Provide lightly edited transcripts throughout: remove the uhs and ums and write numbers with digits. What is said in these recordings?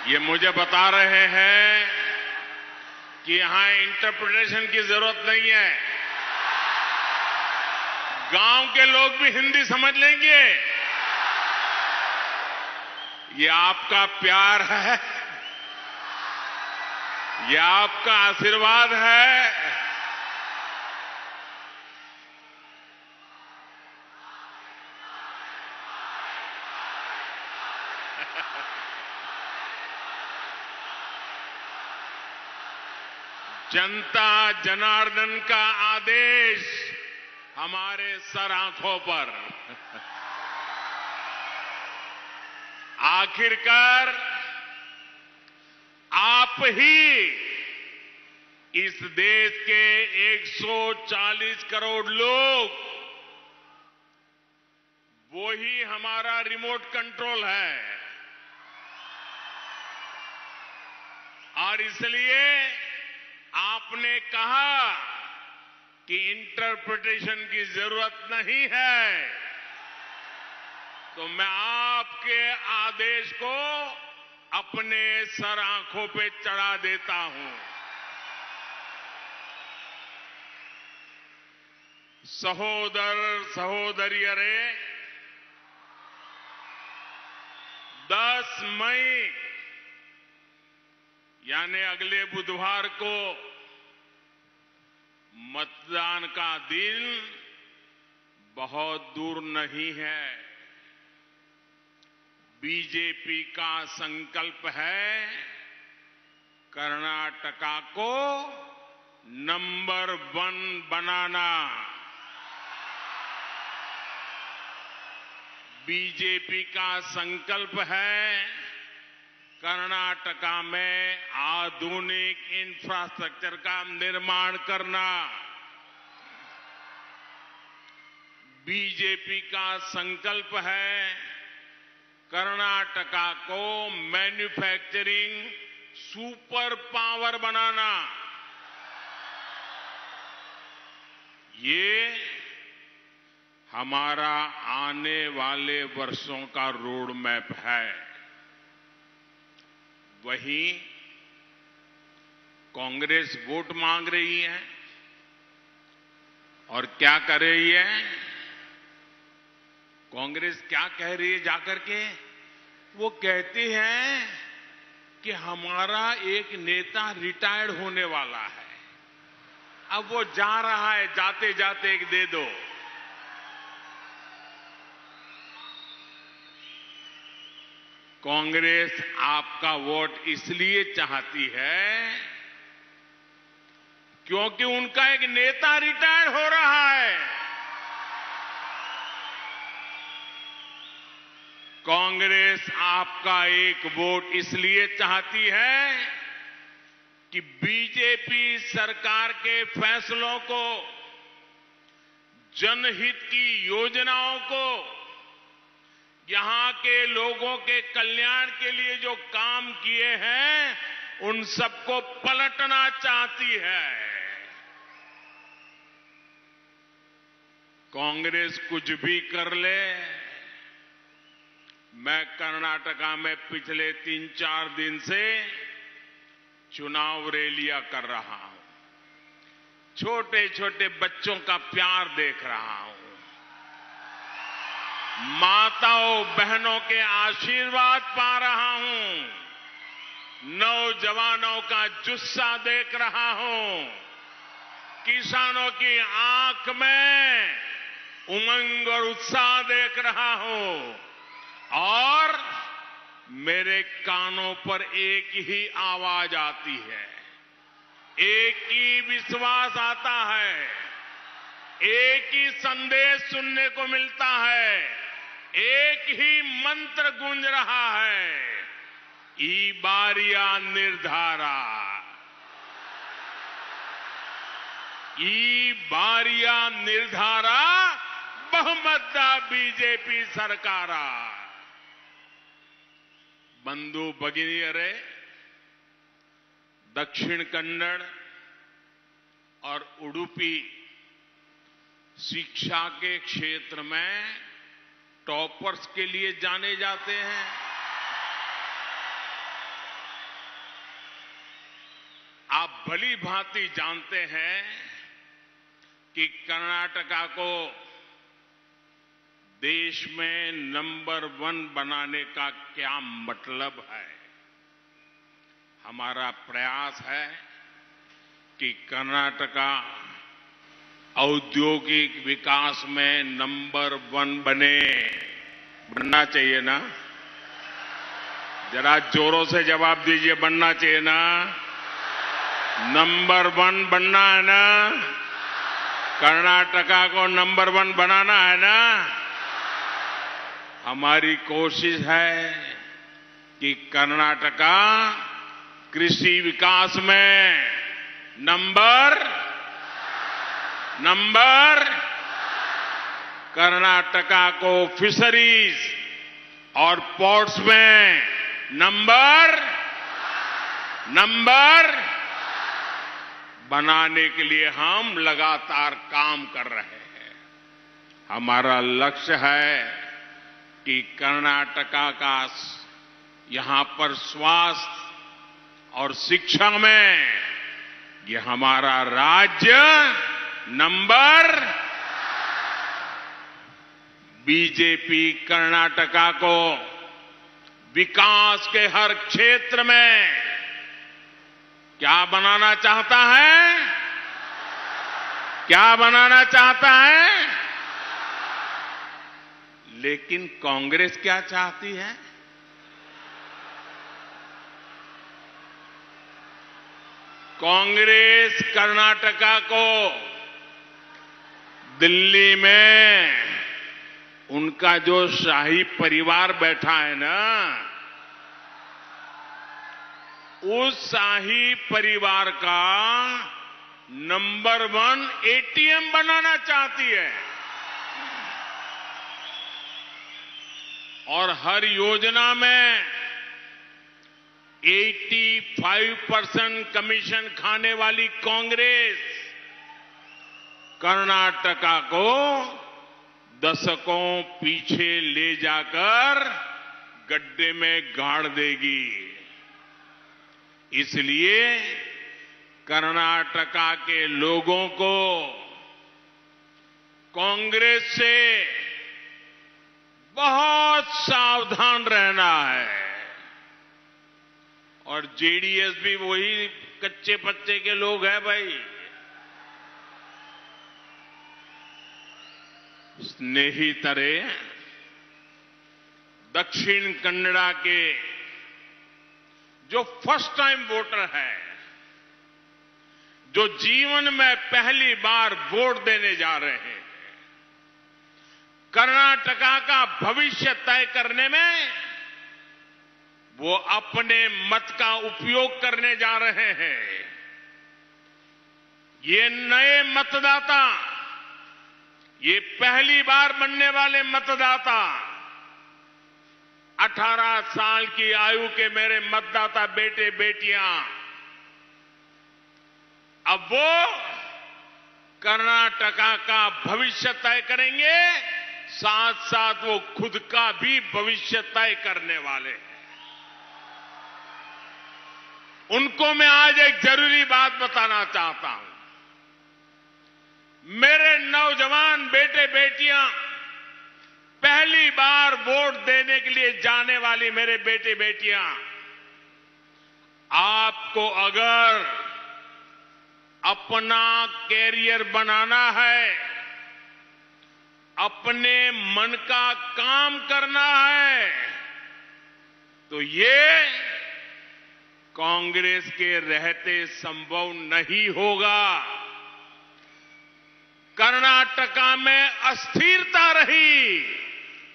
ये मुझे बता रहे हैं कि यहां इंटरप्रिटेशन की जरूरत नहीं है। गांव के लोग भी हिंदी समझ लेंगे। ये आपका प्यार है, ये आपका आशीर्वाद है। जनता जनार्दन का आदेश हमारे सर आंखों पर। आखिरकार आप ही इस देश के 140 करोड़ लोग, वो ही हमारा रिमोट कंट्रोल है। और इसलिए आपने कहा कि इंटरप्रिटेशन की जरूरत नहीं है, तो मैं आपके आदेश को अपने सर आंखों पे चढ़ा देता हूं। सहोदर सहोदरियरे, 10 मई यानी अगले बुधवार को मतदान का दिन बहुत दूर नहीं है। बीजेपी का संकल्प है कर्नाटका को नंबर 1 बनाना। बीजेपी का संकल्प है कर्नाटका में आधुनिक इंफ्रास्ट्रक्चर का निर्माण करना। बीजेपी का संकल्प है कर्नाटका को मैन्युफैक्चरिंग सुपर पावर बनाना। ये हमारा आने वाले वर्षों का रोड मैप है। वहीं कांग्रेस वोट मांग रही है और क्या कर रही है? कांग्रेस क्या कह रही है जाकर के? वो कहती है कि हमारा एक नेता रिटायर्ड होने वाला है, अब वो जा रहा है, जाते जाते एक दे दो। कांग्रेस आपका वोट इसलिए चाहती है क्योंकि उनका एक नेता रिटायर हो रहा है। कांग्रेस आपका एक वोट इसलिए चाहती है कि बीजेपी सरकार के फैसलों को, जनहित की योजनाओं को, यहां के लोगों के कल्याण के लिए जो काम किए हैं, उन सबको पलटना चाहती है। कांग्रेस कुछ भी कर ले, मैं कर्नाटका में पिछले 3-4 दिन से चुनाव रैलियां कर रहा हूं, छोटे छोटे बच्चों का प्यार देख रहा हूं, माताओं बहनों के आशीर्वाद पा रहा हूं, नौजवानों का जुस्सा देख रहा हूं, किसानों की आंख में उमंग और उत्साह देख रहा हूं और मेरे कानों पर एक ही आवाज आती है, एक ही विश्वास आता है, एक ही संदेश सुनने को मिलता है, एक ही मंत्र गूंज रहा है, ई बारिया निर्धारा, ई बारिया निर्धारा बहुमत बीजेपी सरकारा। बंधु भगिनियरे, दक्षिण कन्नड़ और उडुपी शिक्षा के क्षेत्र में टॉपर्स के लिए जाने जाते हैं। आप भली भांति जानते हैं कि कर्नाटका को देश में नंबर 1 बनाने का क्या मतलब है। हमारा प्रयास है कि कर्नाटका औद्योगिक विकास में नंबर 1 बने। बनना चाहिए ना? जरा जोरों से जवाब दीजिए, बनना चाहिए ना? नंबर 1 बनना है ना? कर्नाटका को नंबर 1 बनाना है ना? हमारी कोशिश है कि कर्नाटका कृषि विकास में कर्नाटका को फिशरीज और पोर्ट्स में नंबर बनाने के लिए हम लगातार काम कर रहे हैं। हमारा लक्ष्य है कि कर्नाटका का यहां पर स्वास्थ्य और शिक्षा में ये हमारा राज्य बीजेपी कर्नाटका को विकास के हर क्षेत्र में क्या बनाना चाहता है? क्या बनाना चाहता है? लेकिन कांग्रेस क्या चाहती है? कांग्रेस कर्नाटका को दिल्ली में उनका जो शाही परिवार बैठा है ना, उस शाही परिवार का नंबर 1 एटीएम बनाना चाहती है। और हर योजना में 85% कमीशन खाने वाली कांग्रेस कर्नाटका को दशकों पीछे ले जाकर गड्ढे में गाड़ देगी। इसलिए कर्नाटका के लोगों को कांग्रेस से बहुत सावधान रहना है। और जेडीएस भी वही कच्चे पच्चे के लोग हैं भाई। स्नेहितरे, दक्षिण कन्नड़ा के जो फर्स्ट टाइम वोटर है, जो जीवन में पहली बार वोट देने जा रहे हैं, कर्नाटका का भविष्य तय करने में वो अपने मत का उपयोग करने जा रहे हैं। ये नए मतदाता, ये पहली बार बनने वाले मतदाता, 18 साल की आयु के मेरे मतदाता बेटे बेटियां, अब वो कर्नाटका का भविष्य तय करेंगे, साथ साथ वो खुद का भी भविष्य तय करने वाले हैं। उनको मैं आज एक जरूरी बात बताना चाहता हूं। मेरे नौजवान बेटे बेटियां, पहली बार वोट देने के लिए जाने वाली मेरे बेटे बेटियां, आपको अगर अपना कैरियर बनाना है, अपने मन का काम करना है, तो ये कांग्रेस के रहते संभव नहीं होगा। कर्नाटका में अस्थिरता रही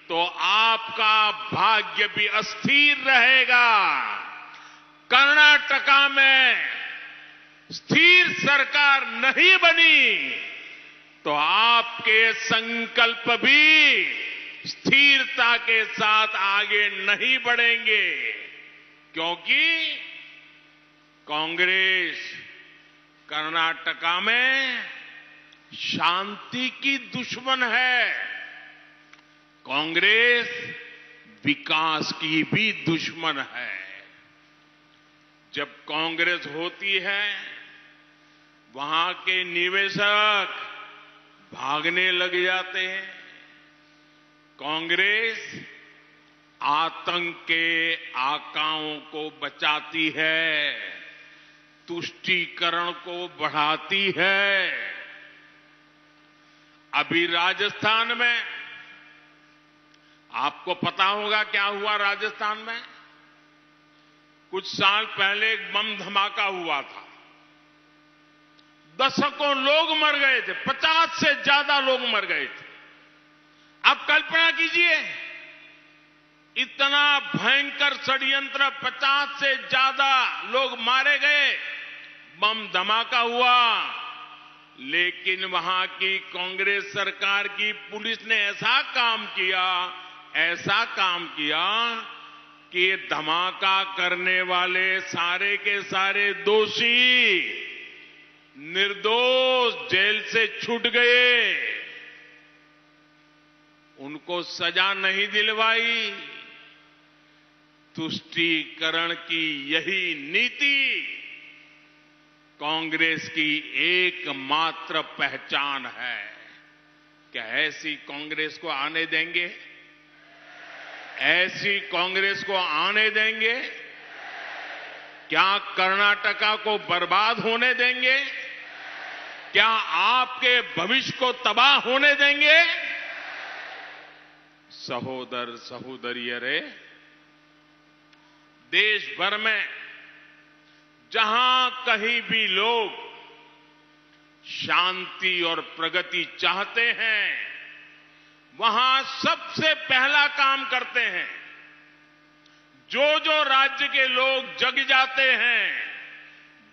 तो आपका भाग्य भी अस्थिर रहेगा। कर्नाटका में स्थिर सरकार नहीं बनी तो आपके संकल्प भी स्थिरता के साथ आगे नहीं बढ़ेंगे, क्योंकि कांग्रेस कर्नाटका में शांति की दुश्मन है। कांग्रेस विकास की भी दुश्मन है। जब कांग्रेस होती है वहां के निवेशक भागने लग जाते हैं। कांग्रेस आतंक के आकाओं को बचाती है, तुष्टीकरण को बढ़ाती है। अभी राजस्थान में आपको पता होगा क्या हुआ राजस्थान में। कुछ साल पहले एक बम धमाका हुआ था, दशकों लोग मर गए थे, 50 से ज्यादा लोग मर गए थे। आप कल्पना कीजिए, इतना भयंकर षड्यंत्र, 50 से ज्यादा लोग मारे गए, बम धमाका हुआ, लेकिन वहां की कांग्रेस सरकार की पुलिस ने ऐसा काम किया कि ये धमाका करने वाले सारे के सारे दोषी निर्दोष जेल से छूट गए, उनको सजा नहीं दिलवाई। तुष्टीकरण की यही नीति कांग्रेस की एकमात्र पहचान है। क्या ऐसी कांग्रेस को आने देंगे? ऐसी कांग्रेस को आने देंगे? क्या कर्नाटका को बर्बाद होने देंगे? क्या आपके भविष्य को तबाह होने देंगे? सहोदर सहोदरियों रे, देश भर में जहां कहीं भी लोग शांति और प्रगति चाहते हैं, वहां सबसे पहला काम करते हैं। जो राज्य के लोग जग जाते हैं,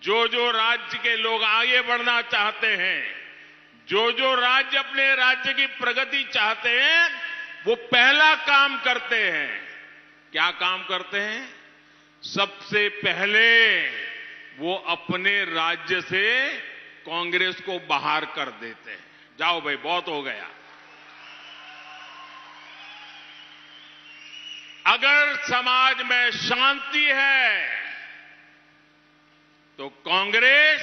जो राज्य के लोग आगे बढ़ना चाहते हैं, जो राज्य अपने राज्य की प्रगति चाहते हैं, वो पहला काम करते हैं। क्या काम करते हैं? सबसे पहले वो अपने राज्य से कांग्रेस को बाहर कर देते हैं। जाओ भाई, बहुत हो गया। अगर समाज में शांति है तो कांग्रेस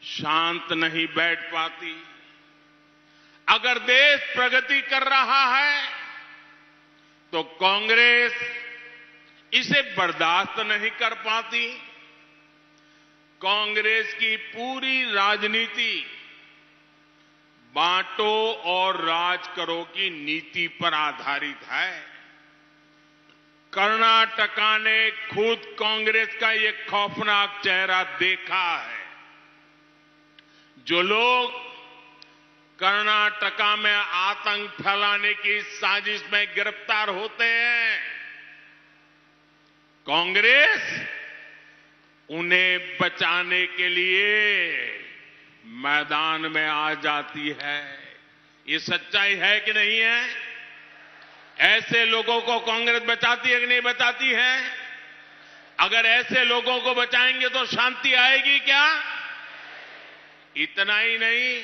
शांत नहीं बैठ पाती। अगर देश प्रगति कर रहा है तो कांग्रेस इसे बर्दाश्त नहीं कर पाती। कांग्रेस की पूरी राजनीति बांटो और राज करो की नीति पर आधारित है। कर्नाटका ने खुद कांग्रेस का ये खौफनाक चेहरा देखा है। जो लोग कर्नाटका में आतंक फैलाने की साजिश में गिरफ्तार होते हैं, कांग्रेस उन्हें बचाने के लिए मैदान में आ जाती है। ये सच्चाई है कि नहीं है? ऐसे लोगों को कांग्रेस बचाती है कि नहीं बचाती है? अगर ऐसे लोगों को बचाएंगे तो शांति आएगी क्या? इतना ही नहीं,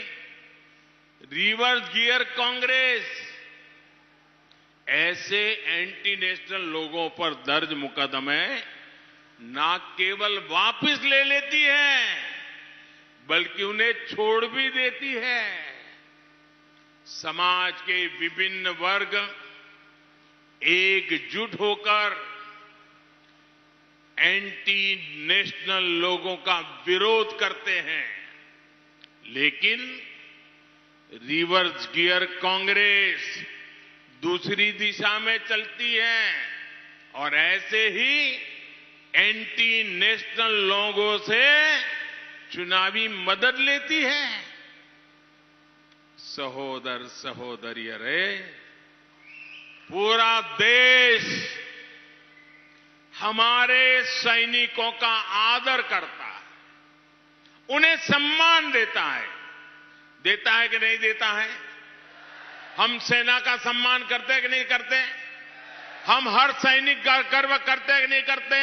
रिवर्स गियर कांग्रेस ऐसे एंटी नेशनल लोगों पर दर्ज मुकदमे ना केवल वापस ले लेती है, बल्कि उन्हें छोड़ भी देती है। समाज के विभिन्न वर्ग एकजुट होकर एंटी नेशनल लोगों का विरोध करते हैं, लेकिन रिवर्स गियर कांग्रेस दूसरी दिशा में चलती है और ऐसे ही एंटी नेशनल लोगों से चुनावी मदद लेती है। सहोदर सहोदरियों रे, पूरा देश हमारे सैनिकों का आदर करता है, उन्हें सम्मान देता है। देता है कि नहीं देता है? हम सेना का सम्मान करते हैं कि नहीं करते? हम हर सैनिक का गर्व करते हैं कि नहीं करते?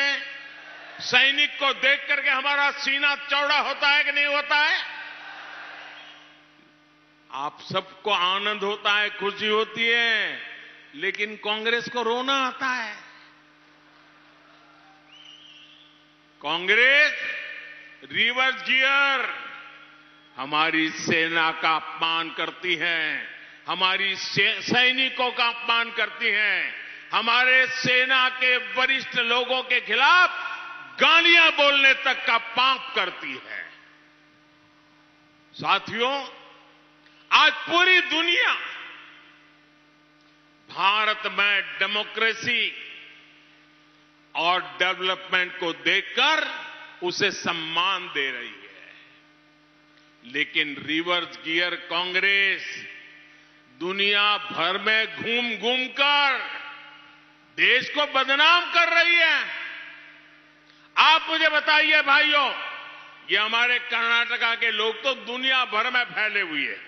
सैनिक को देख करके हमारा सीना चौड़ा होता है कि नहीं होता है? आप सबको आनंद होता है, खुशी होती है, लेकिन कांग्रेस को रोना आता है। कांग्रेस रिवर्स गियर हमारी सेना का अपमान करती हैं, हमारी सैनिकों का अपमान करती हैं, हमारे सेना के वरिष्ठ लोगों के खिलाफ गालियां बोलने तक का पाप करती है। साथियों, आज पूरी दुनिया भारत में डेमोक्रेसी और डेवलपमेंट को देखकर उसे सम्मान दे रही है, लेकिन रिवर्स गियर कांग्रेस दुनिया भर में घूम घूम कर देश को बदनाम कर रही है। आप मुझे बताइए भाइयों, ये हमारे कर्नाटका के लोग तो दुनिया भर में फैले हुए हैं।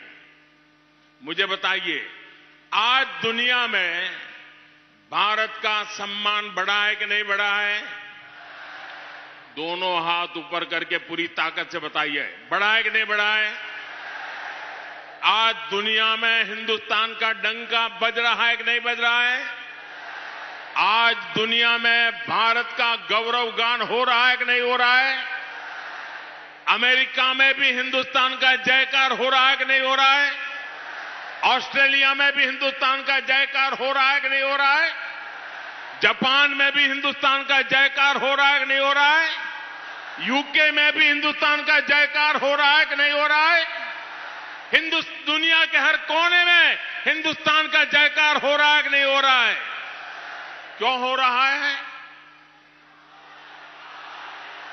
मुझे बताइए, आज दुनिया में भारत का सम्मान बढ़ा है कि नहीं बढ़ा है? दोनों हाथ ऊपर करके पूरी ताकत से बताइए, बढ़ा है कि नहीं बढ़ा है? आज दुनिया में हिंदुस्तान का डंका बज रहा है कि नहीं बज रहा है? आज दुनिया में भारत का गौरव गान हो रहा है कि नहीं हो रहा है? अमेरिका में भी हिंदुस्तान का जयकार हो रहा है कि नहीं हो रहा है? ऑस्ट्रेलिया में भी हिंदुस्तान का जयकार हो रहा है कि नहीं हो रहा है? जापान में भी हिंदुस्तान का जयकार हो रहा है कि नहीं हो रहा है? यूके में भी हिंदुस्तान का जयकार हो रहा है कि नहीं हो रहा है? दुनिया के हर कोने में हिंदुस्तान का जयकार हो रहा है कि नहीं हो रहा है? क्यों हो रहा है?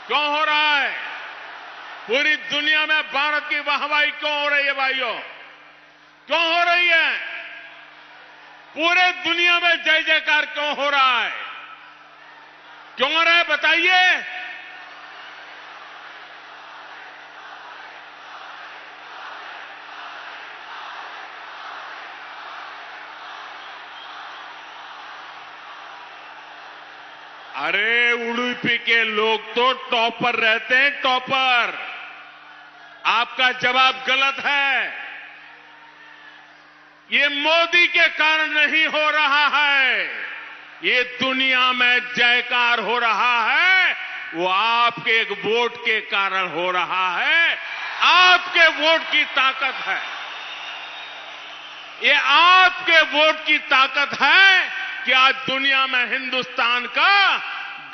क्यों हो रहा है? पूरी दुनिया में भारत की वाहवाही क्यों हो रही है भाइयों? क्यों हो रही है? पूरे दुनिया में जय जयकार क्यों हो रहा है? क्यों हो रहा है बताइए? अरे उडुपी के लोग तो टॉपर रहते हैं, टॉपर। आपका जवाब गलत है। ये मोदी के कारण नहीं हो रहा है, ये दुनिया में जयकार हो रहा है, वो आपके एक वोट के कारण हो रहा है। आपके वोट की ताकत है, ये आपके वोट की ताकत है कि आज दुनिया में हिंदुस्तान का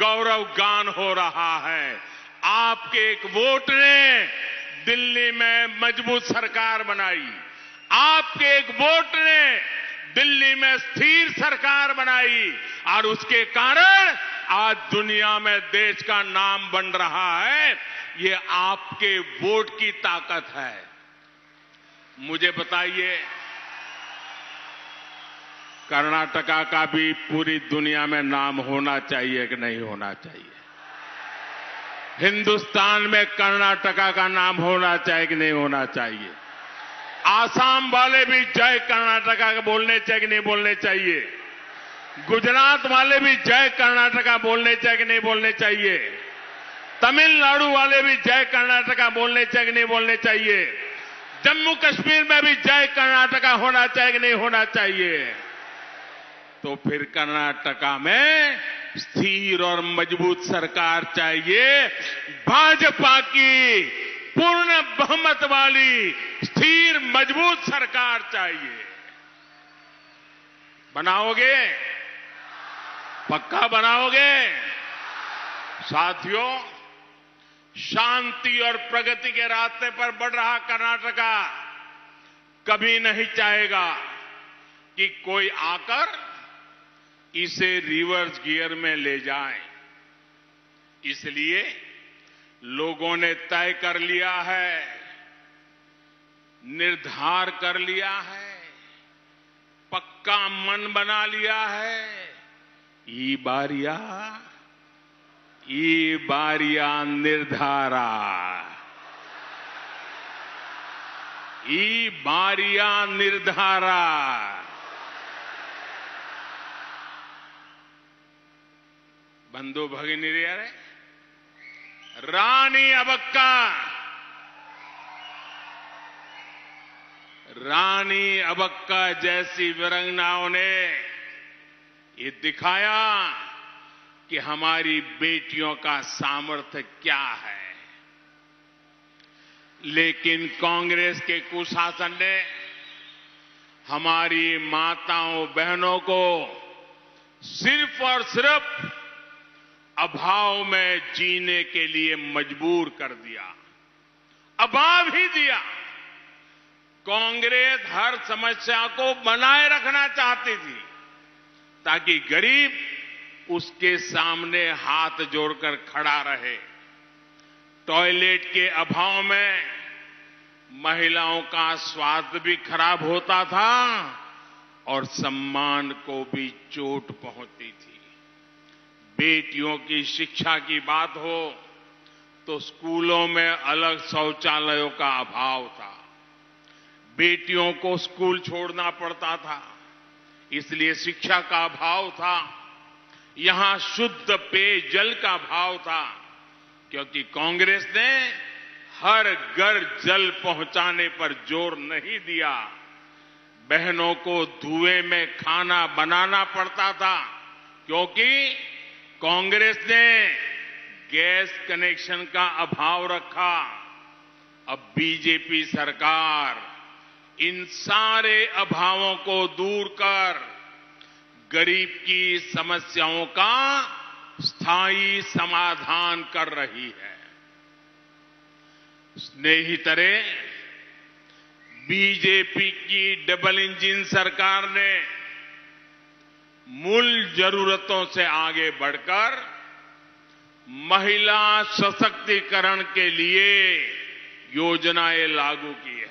गौरव गान हो रहा है। आपके एक वोट ने दिल्ली में मजबूत सरकार बनाई, आपके एक वोट ने दिल्ली में स्थिर सरकार बनाई और उसके कारण आज दुनिया में देश का नाम बन रहा है। ये आपके वोट की ताकत है। मुझे बताइए, कर्नाटका का भी पूरी दुनिया में नाम होना चाहिए कि नहीं होना चाहिए? हिंदुस्तान में कर्नाटका का नाम होना चाहिए कि नहीं होना चाहिए? आसाम वाले भी जय कर्नाटका के बोलने चाहिए कि नहीं बोलने चाहिए? गुजरात वाले भी जय कर्नाटका बोलने चाहिए कि नहीं बोलने चाहिए? तमिलनाडु वाले भी जय कर्नाटका बोलने चाहिए कि नहीं बोलने चाहिए? जम्मू कश्मीर में भी जय कर्नाटका होना चाहिए कि नहीं होना चाहिए? तो फिर कर्नाटका में स्थिर और मजबूत सरकार चाहिए, भाजपा की पूर्ण बहुमत वाली स्थिर मजबूत सरकार चाहिए। बनाओगे? पक्का बनाओगे? साथियों, शांति और प्रगति के रास्ते पर बढ़ रहा कर्नाटका कभी नहीं चाहेगा कि कोई आकर इसे रिवर्स गियर में ले जाए। इसलिए लोगों ने तय कर लिया है, निर्धार कर लिया है, पक्का मन बना लिया है। ई बारिया निर्धारा, ई बारिया निर्धारा। बंधु भगिनीरे, रानी अबक्का जैसी वीरांगनाओं ने ये दिखाया कि हमारी बेटियों का सामर्थ्य क्या है। लेकिन कांग्रेस के कुशासन ने हमारी माताओं बहनों को सिर्फ और सिर्फ अभाव में जीने के लिए मजबूर कर दिया, अभाव ही दिया। कांग्रेस हर समस्या को बनाए रखना चाहती थी ताकि गरीब उसके सामने हाथ जोड़कर खड़ा रहे। टॉयलेट के अभाव में महिलाओं का स्वास्थ्य भी खराब होता था और सम्मान को भी चोट पहुंचती थी। बेटियों की शिक्षा की बात हो तो स्कूलों में अलग शौचालयों का अभाव था, बेटियों को स्कूल छोड़ना पड़ता था, इसलिए शिक्षा का अभाव था। यहां शुद्ध पेयजल का अभाव था क्योंकि कांग्रेस ने हर घर जल पहुंचाने पर जोर नहीं दिया। बहनों को धुएं में खाना बनाना पड़ता था क्योंकि कांग्रेस ने गैस कनेक्शन का अभाव रखा। अब बीजेपी सरकार इन सारे अभावों को दूर कर गरीब की समस्याओं का स्थायी समाधान कर रही है। स्नेहितरे, बीजेपी की डबल इंजन सरकार ने मूल जरूरतों से आगे बढ़कर महिला सशक्तिकरण के लिए योजनाएं लागू की है।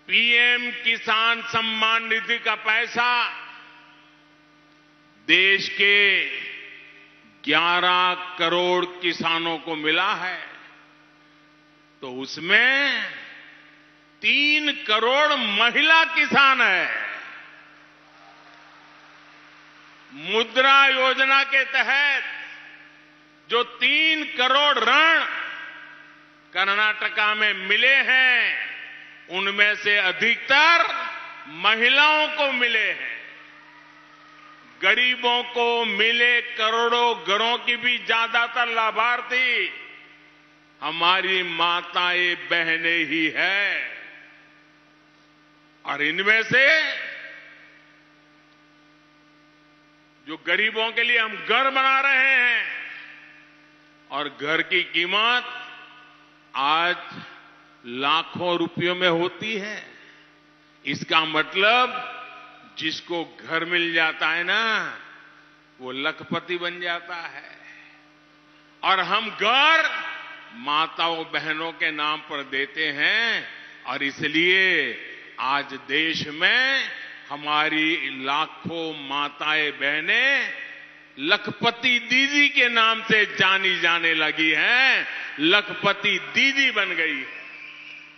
पीएम किसान सम्मान निधि का पैसा देश के 11 करोड़ किसानों को मिला है, तो उसमें 3 करोड़ महिला किसान है। मुद्रा योजना के तहत जो 3 करोड़ ऋण कर्नाटका में मिले हैं, उनमें से अधिकतर महिलाओं को मिले हैं। गरीबों को मिले करोड़ों घरों की भी ज्यादातर लाभार्थी हमारी माताएं बहनें ही है। और इनमें से जो गरीबों के लिए हम घर बना रहे हैं और घर की कीमत आज लाखों रुपयों में होती है, इसका मतलब जिसको घर मिल जाता है ना, वो लखपति बन जाता है। और हम घर माताओं बहनों के नाम पर देते हैं और इसलिए आज देश में हमारी लाखों माताएं बहनें लखपति दीदी के नाम से जानी जाने लगी हैं, लखपति दीदी बन गई है।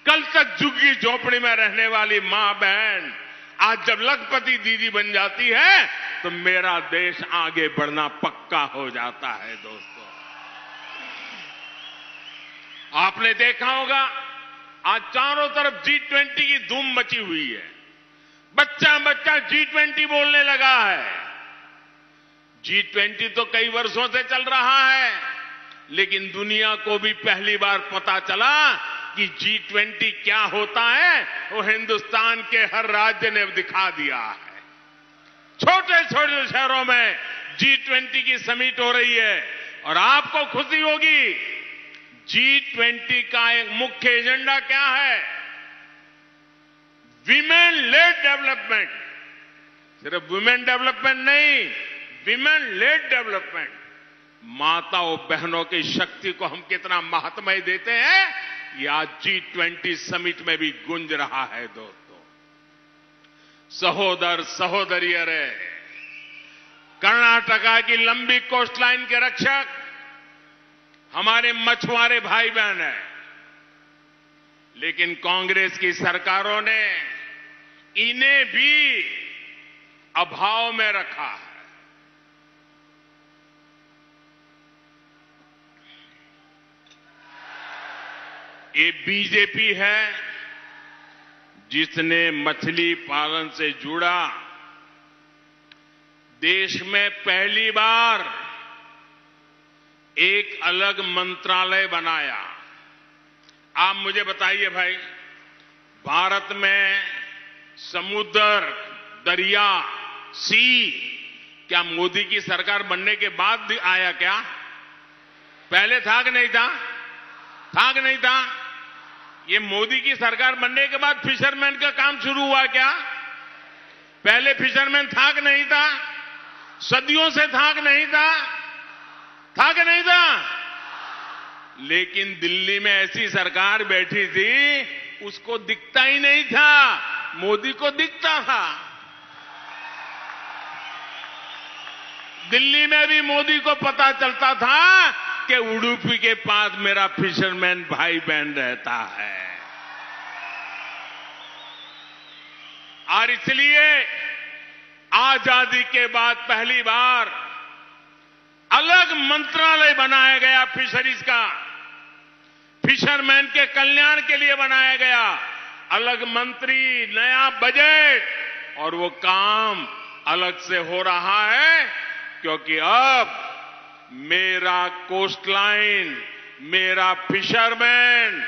कल तक झुग्गी झोपड़ी में रहने वाली मां बहन आज जब लखपति दीदी बन जाती है तो मेरा देश आगे बढ़ना पक्का हो जाता है। दोस्तों, आपने देखा होगा आज चारों तरफ G20 की धूम मची हुई है। बच्चा बच्चा G20 बोलने लगा है। G20 तो कई वर्षों से चल रहा है, लेकिन दुनिया को भी पहली बार पता चला कि G20 क्या होता है, वो हिंदुस्तान के हर राज्य ने दिखा दिया है। छोटे छोटे शहरों में G20 की समिट हो रही है और आपको खुशी होगी, G20 का एक मुख्य एजेंडा क्या है? Women lead development. सिर्फ वुमेन डेवलपमेंट नहीं, विमेन लेड डेवलपमेंट। माताओं बहनों की शक्ति को हम कितना महत्व देते हैं, ये आज G20 समिट में भी गूंज रहा है। दोस्तों, सहोदर सहोदरियर, कर्नाटका की लंबी कोस्टलाइन के रक्षक हमारे मछुआरे भाई बहन हैं, लेकिन कांग्रेस की सरकारों ने इन्हें भी अभाव में रखा है। ये बीजेपी है जिसने मछली पालन से जुड़ा देश में पहली बार एक अलग मंत्रालय बनाया। आप मुझे बताइए भाई, भारत में समुद्र, दरिया, सी क्या मोदी की सरकार बनने के बाद आया क्या? पहले था कि नहीं था? था कि नहीं था? ये मोदी की सरकार बनने के बाद फिशरमैन का काम शुरू हुआ क्या? पहले फिशरमैन था कि नहीं था? सदियों से था कि नहीं था? था कि नहीं था? लेकिन दिल्ली में ऐसी सरकार बैठी थी, उसको दिखता ही नहीं था, मोदी को दिखता था। दिल्ली में भी मोदी को पता चलता था कि उडुपी के पास मेरा फिशरमैन भाई बहन रहता है। और इसलिए आजादी के बाद पहली बार अलग मंत्रालय बनाया गया फिशरीज का, फिशरमैन के कल्याण के लिए बनाया गया अलग मंत्री, नया बजट, और वो काम अलग से हो रहा है क्योंकि अब मेरा कोस्टलाइन, मेरा फिशरमैन,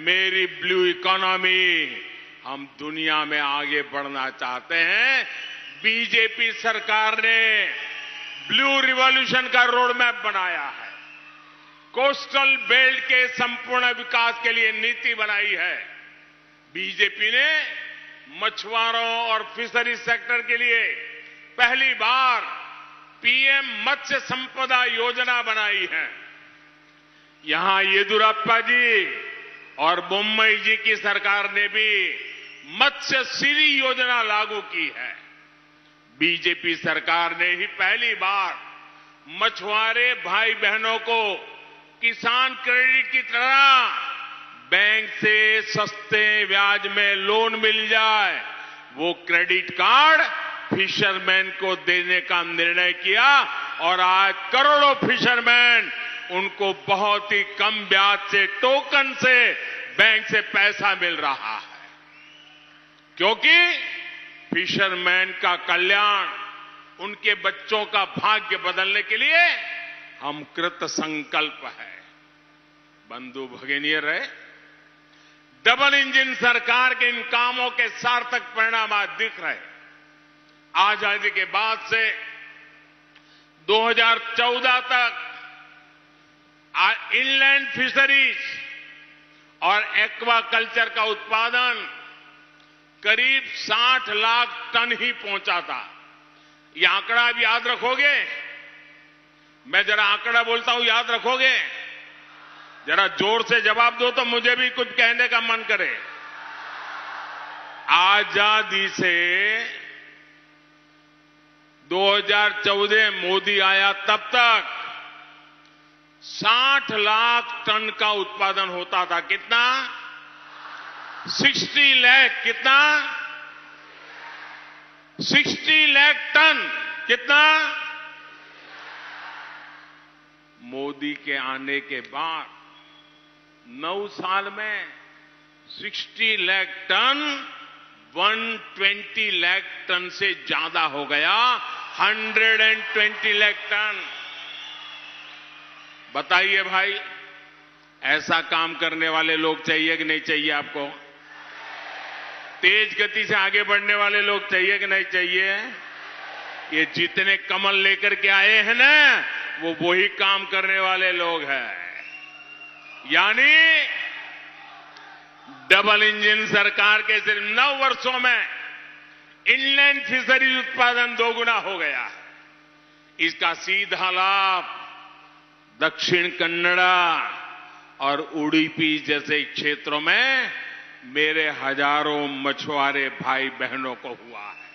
मेरी ब्लू इकोनॉमी, हम दुनिया में आगे बढ़ना चाहते हैं। बीजेपी सरकार ने ब्लू रिवॉल्यूशन का रोड मैप बनाया है, कोस्टल बेल्ट के संपूर्ण विकास के लिए नीति बनाई है। बीजेपी ने मछुआरों और फिशरी सेक्टर के लिए पहली बार पीएम मत्स्य संपदा योजना बनाई है। यहां येदियुरप्पा जी और बोम्मई जी की सरकार ने भी मत्स्य सिरी योजना लागू की है। बीजेपी सरकार ने ही पहली बार मछुआरे भाई बहनों को किसान क्रेडिट की तरह बैंक से सस्ते ब्याज में लोन मिल जाए, वो क्रेडिट कार्ड फिशरमैन को देने का निर्णय किया और आज करोड़ों फिशरमैन उनको बहुत ही कम ब्याज से, टोकन से बैंक से पैसा मिल रहा है। क्योंकि फिशरमैन का कल्याण, उनके बच्चों का भाग्य बदलने के लिए हम कृत संकल्प है। बंधु भगिनी रहे, डबल इंजन सरकार के इन कामों के सार्थक परिणाम आज दिख रहे। आजादी के बाद से 2014 तक इनलैंड फिशरीज और एक्वाकल्चर का उत्पादन करीब 60 लाख टन ही पहुंचा था। यह आंकड़ा आप याद रखोगे? मैं जरा आंकड़ा बोलता हूं, याद रखोगे? जरा जोर से जवाब दो तो मुझे भी कुछ कहने का मन करे। आजादी से 2014 मोदी आया तब तक 60 लाख टन का उत्पादन होता था। कितना? 60 लाख। कितना? 60 लाख टन। कितना? मोदी के आने के बाद 9 साल में 60 लाख टन 120 लाख टन से ज्यादा हो गया। 120 लाख टन। बताइए भाई, ऐसा काम करने वाले लोग चाहिए कि नहीं चाहिए आपको? तेज गति से आगे बढ़ने वाले लोग चाहिए कि नहीं चाहिए? ये जितने कमल लेकर के आए हैं ना, वो वही काम करने वाले लोग हैं। यानी डबल इंजन सरकार के सिर्फ 9 वर्षों में इनलैंड फिशरीज उत्पादन 2 गुना हो गया है। इसका सीधा लाभ दक्षिण कन्नड़ा और उडुपी जैसे क्षेत्रों में मेरे हजारों मछुआरे भाई बहनों को हुआ है।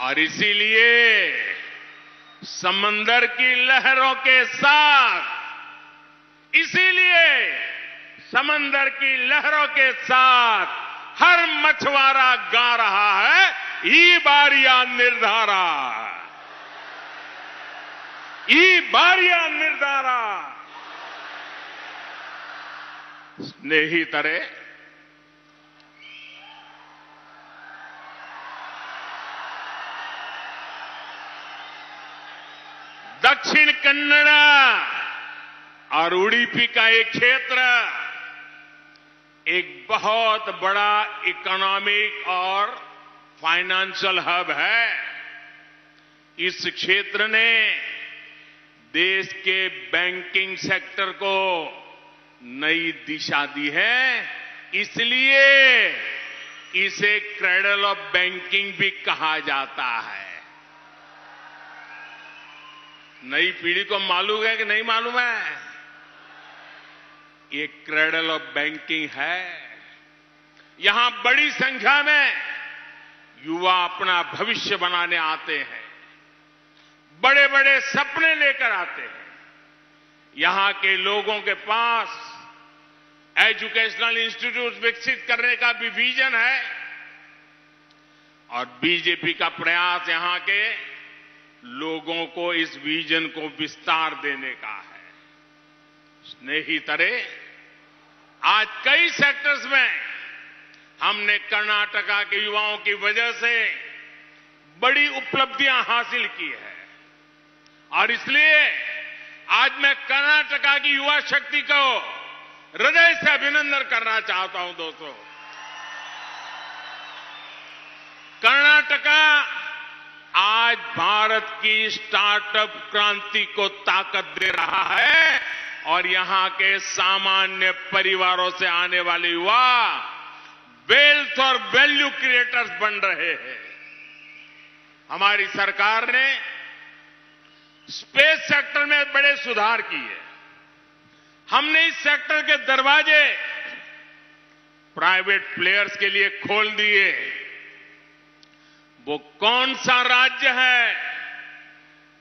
और इसीलिए समंदर की लहरों के साथ, इसीलिए समंदर की लहरों के साथ हर मछुआरा गा रहा है, ई बारिया निर्धारा, ई बारिया निर्धारा। स्नेहितरे, दक्षिण कन्नड़ और उडुपी का एक क्षेत्र एक बहुत बड़ा इकोनॉमिक और फाइनेंशियल हब है। इस क्षेत्र ने देश के बैंकिंग सेक्टर को नई दिशा दी है, इसलिए इसे क्रेडल ऑफ बैंकिंग भी कहा जाता है। नई पीढ़ी को मालूम है कि नहीं मालूम है? ये क्रेडल ऑफ बैंकिंग है। यहां बड़ी संख्या में युवा अपना भविष्य बनाने आते हैं, बड़े बड़े सपने लेकर आते हैं। यहां के लोगों के पास एजुकेशनल इंस्टीट्यूट विकसित करने का भी विजन है और बीजेपी का प्रयास यहां के लोगों को इस विजन को विस्तार देने का है। स्नेहितरे, आज कई सेक्टर्स में हमने कर्नाटका के युवाओं की वजह से बड़ी उपलब्धियां हासिल की है और इसलिए आज मैं कर्नाटका की युवा शक्ति को हृदय से अभिनंदन करना चाहता हूं। दोस्तों, कर्नाटका आज भारत की स्टार्टअप क्रांति को ताकत दे रहा है और यहां के सामान्य परिवारों से आने वाले युवा वेल्थ और वैल्यू क्रिएटर्स बन रहे हैं। हमारी सरकार ने स्पेस सेक्टर में बड़े सुधार किए। हमने इस सेक्टर के दरवाजे प्राइवेट प्लेयर्स के लिए खोल दिए। वो कौन सा राज्य है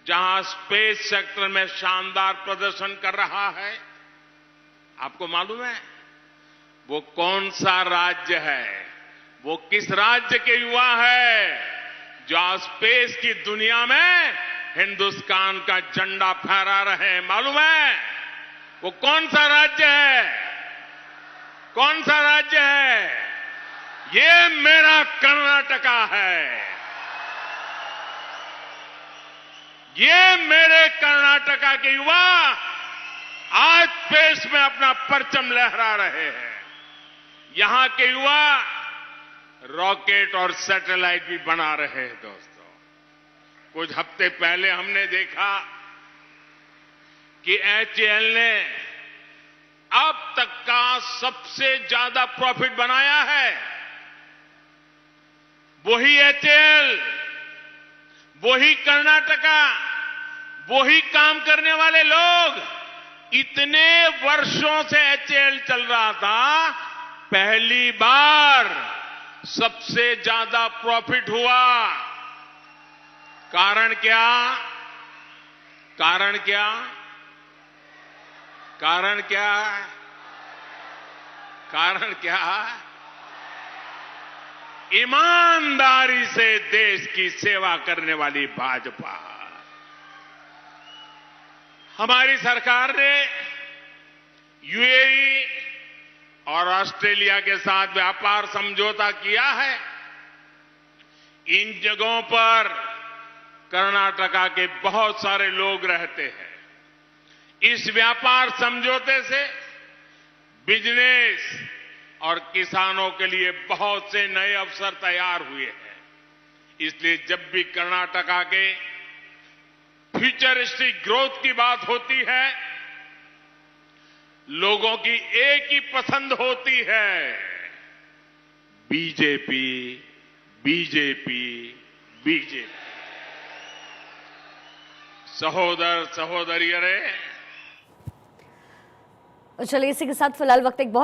जहां स्पेस सेक्टर में शानदार प्रदर्शन कर रहा है? आपको मालूम है वो कौन सा राज्य है? वो किस राज्य के युवा है जो आज स्पेस की दुनिया में हिंदुस्तान का झंडा फहरा रहे हैं? मालूम है वो कौन सा राज्य है? कौन सा राज्य है? ये मेरा कर्नाटका है। ये मेरे कर्नाटका के युवा आज स्पेस में अपना परचम लहरा रहे हैं। यहां के युवा रॉकेट और सैटेलाइट भी बना रहे हैं। दोस्तों, कुछ हफ्ते पहले हमने देखा कि एचएएल ने अब तक का सबसे ज्यादा प्रॉफिट बनाया है। वही एचएएल, वही कर्नाटका, वही काम करने वाले लोग। इतने वर्षों से एचएएल चल रहा था, पहली बार सबसे ज्यादा प्रॉफिट हुआ। कारण क्या? कारण क्या? कारण क्या? कारण क्या? ईमानदारी से देश की सेवा करने वाली भाजपा। हमारी सरकार ने यूएई और ऑस्ट्रेलिया के साथ व्यापार समझौता किया है। इन जगहों पर कर्नाटका के बहुत सारे लोग रहते हैं। इस व्यापार समझौते से बिजनेस और किसानों के लिए बहुत से नए अवसर तैयार हुए हैं। इसलिए जब भी कर्नाटका के फ्यूचरिस्टिक ग्रोथ की बात होती है, लोगों की एक ही पसंद होती है, बीजेपी, बीजेपी, बीजेपी। सहोदर सहोदरियरे, चलिए इसी के साथ फिलहाल वक्त एक बहुत